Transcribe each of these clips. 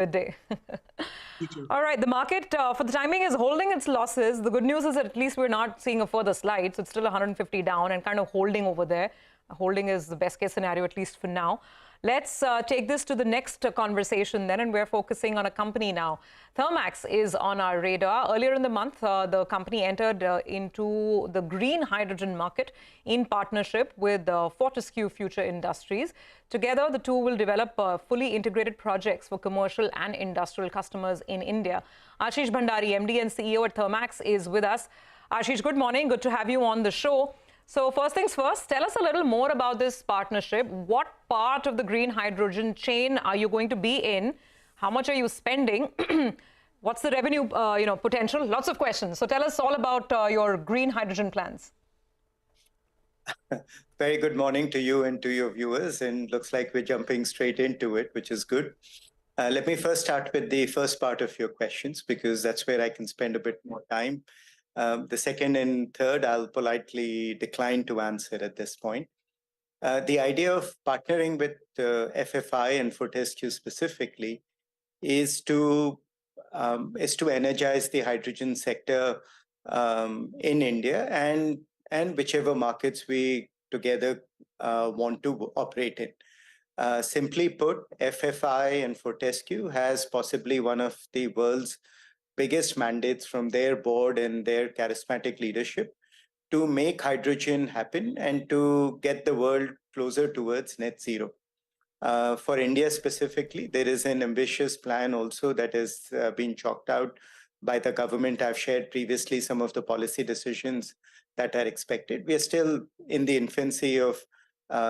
Good day. You too. All right, the market for the timing is holding its losses. The good news is that at least we're not seeing a further slide, so it's still 150 down and kind of holding over there. Holding is the best case scenario, at least for now. Let's take this to the next conversation then, and we're focusing on a company now. Thermax is on our radar. Earlier in the month, the company entered into the green hydrogen market in partnership with Fortescue Future Industries. Together, the two will develop fully integrated projects for commercial and industrial customers in India. Ashish Bhandari, MD and CEO at Thermax, is with us. Ashish, good morning. Good to have you on the show. So first things first, tell us a little more about this partnership. What part of the green hydrogen chain are you going to be in? How much are you spending? What's the revenue potential? Lots of questions. So tell us all about your green hydrogen plans. Very good morning to you and to your viewers. And looks like we're jumping straight into it, which is good. Let me first start with the first part of your questions, because that's where I can spend a bit more time. The second and third, I'll politely decline to answer at this point. The idea of partnering with FFI and Fortescue specifically is to energize the hydrogen sector in India and whichever markets we together want to operate in. Simply put, FFI and Fortescue has possibly one of the world's biggest mandates from their board and their charismatic leadership to make hydrogen happen and to get the world closer towards net zero. For India specifically, there is an ambitious plan also that has been chalked out by the government. I've shared previously some of the policy decisions that are expected. We are still in the infancy of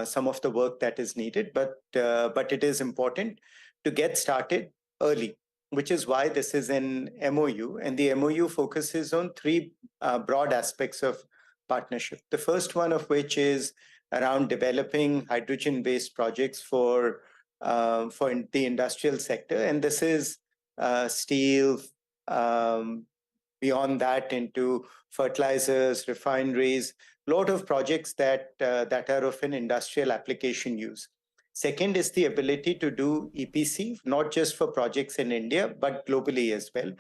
some of the work that is needed, but it is important to get started early, which is why this is an MOU. And the MOU focuses on three broad aspects of partnership. The first one of which is around developing hydrogen-based projects for the industrial sector. And this is steel, beyond that into fertilizers, refineries, a lot of projects that are of an industrial application use. Second is the ability to do EPC, not just for projects in India, but globally as well.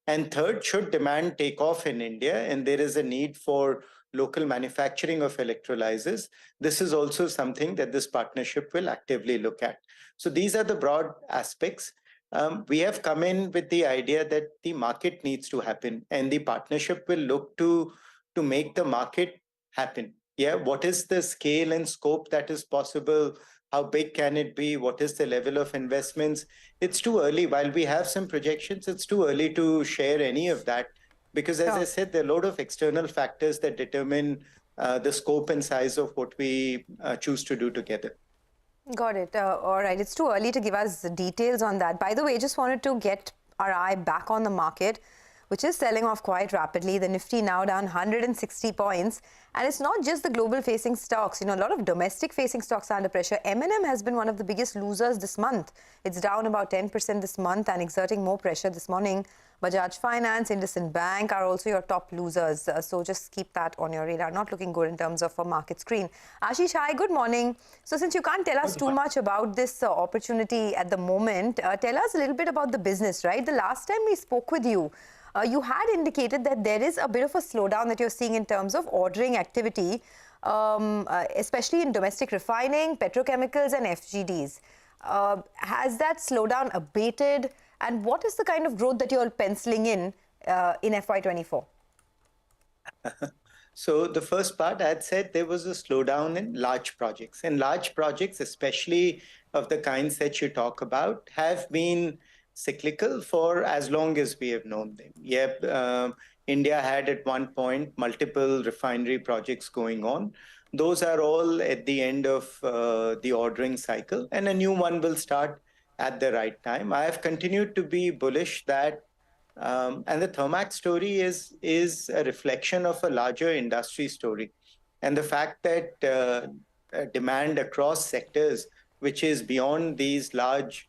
And third, should demand take off in India and there is a need for local manufacturing of electrolyzers, this is also something that this partnership will actively look at. So these are the broad aspects. We have come in with the idea that the market needs to happen and the partnership will look to make the market happen. Yeah, what is the scale and scope that is possible? How big can it be? What is the level of investments? It's too early. While we have some projections, it's too early to share any of that because, as I said, there are a lot of external factors that determine the scope and size of what we choose to do together. Got it. All right. It's too early to give us details on that. By the way, just wanted to get our eye back on the market, which is selling off quite rapidly. The Nifty now down 160 points. And it's not just the global-facing stocks. You know, a lot of domestic-facing stocks are under pressure. M&M has been one of the biggest losers this month. It's down about 10% this month and exerting more pressure this morning. Bajaj Finance, IndusInd Bank are also your top losers. So just keep that on your radar. Not looking good in terms of a market screen. Ashish, hi, good morning. So since you can't tell us too much about this opportunity at the moment, tell us a little bit about the business, right? The last time we spoke with you, you had indicated that there is a bit of a slowdown that you're seeing in terms of ordering activity, especially in domestic refining, petrochemicals and FGDs. Has that slowdown abated? And what is the kind of growth that you're penciling in FY24? So the first part, I had said there was a slowdown in large projects. And large projects, especially of the kinds that you talk about, have been cyclical for as long as we have known them. Yep, India had at one point multiple refinery projects going on. Those are all at the end of the ordering cycle, and a new one will start at the right time. I have continued to be bullish that, and the Thermax story is a reflection of a larger industry story. And the fact that demand across sectors, which is beyond these large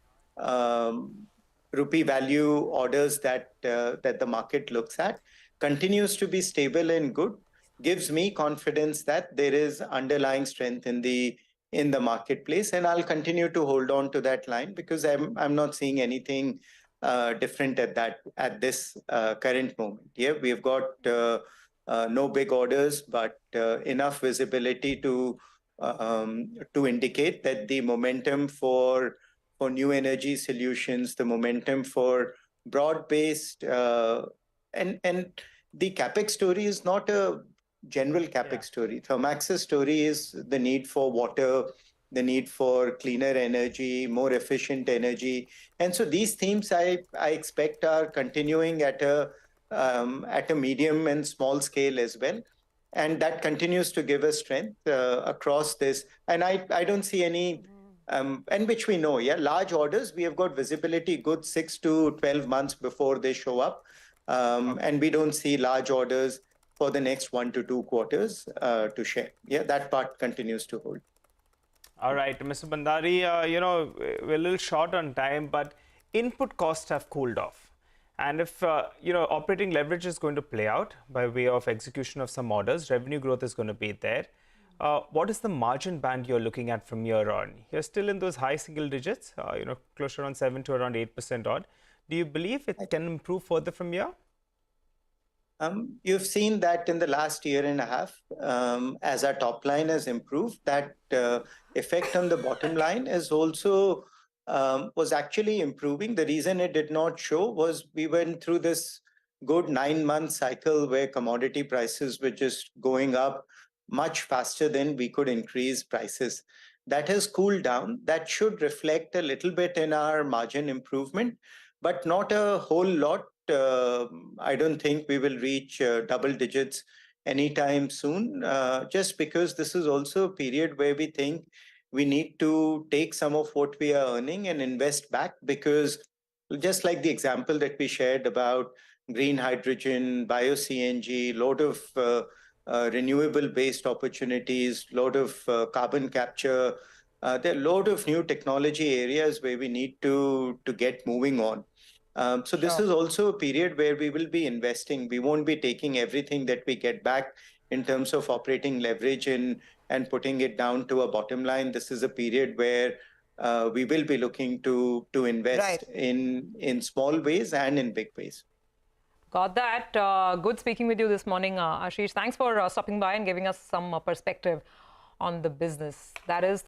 rupee value orders that the market looks at, continues to be stable and good, gives me confidence that there is underlying strength in the in the marketplace, and I'll continue to hold on to that line because I'm not seeing anything different at this current moment. Yeah, we've got no big orders, but enough visibility to indicate that the momentum for new energy solutions, the momentum for broad-based and the capex story is not a general capex story. Thermax's story is the need for water, the need for cleaner energy, more efficient energy, and so these themes I expect are continuing at a medium and small scale as well, and that continues to give us strength across this. And I don't see any. And which we know, yeah, large orders, we have got visibility good 6 to 12 months before they show up. And we don't see large orders for the next 1 to 2 quarters to share. Yeah, that part continues to hold. All right, Mr. Bhandari, we're a little short on time, but input costs have cooled off. And if, operating leverage is going to play out by way of execution of some orders, revenue growth is going to be there. What is the margin band you're looking at from here on? You're still in those high single digits, close to around 7 to around 8% odd. Do you believe it can improve further from here? You've seen that in the last year and a half, as our top line has improved, that effect on the bottom line is also was actually improving. The reason it did not show was we went through this good 9-month cycle where commodity prices were just going up much faster than we could increase prices. That has cooled down. That should reflect a little bit in our margin improvement, but not a whole lot. I don't think we will reach double digits anytime soon, just because this is also a period where we think we need to take some of what we are earning and invest back, because just like the example that we shared about green hydrogen, bio-CNG, load of renewable-based opportunities, load of carbon capture, there are a lot of new technology areas where we need to get moving on. So this is also a period where we will be investing. We won't be taking everything that we get back in terms of operating leverage and putting it down to a bottom line. This is a period where we will be looking to invest in small ways and in big ways. Got that. Good speaking with you this morning, Ashish. Thanks for stopping by and giving us some perspective on the business. That is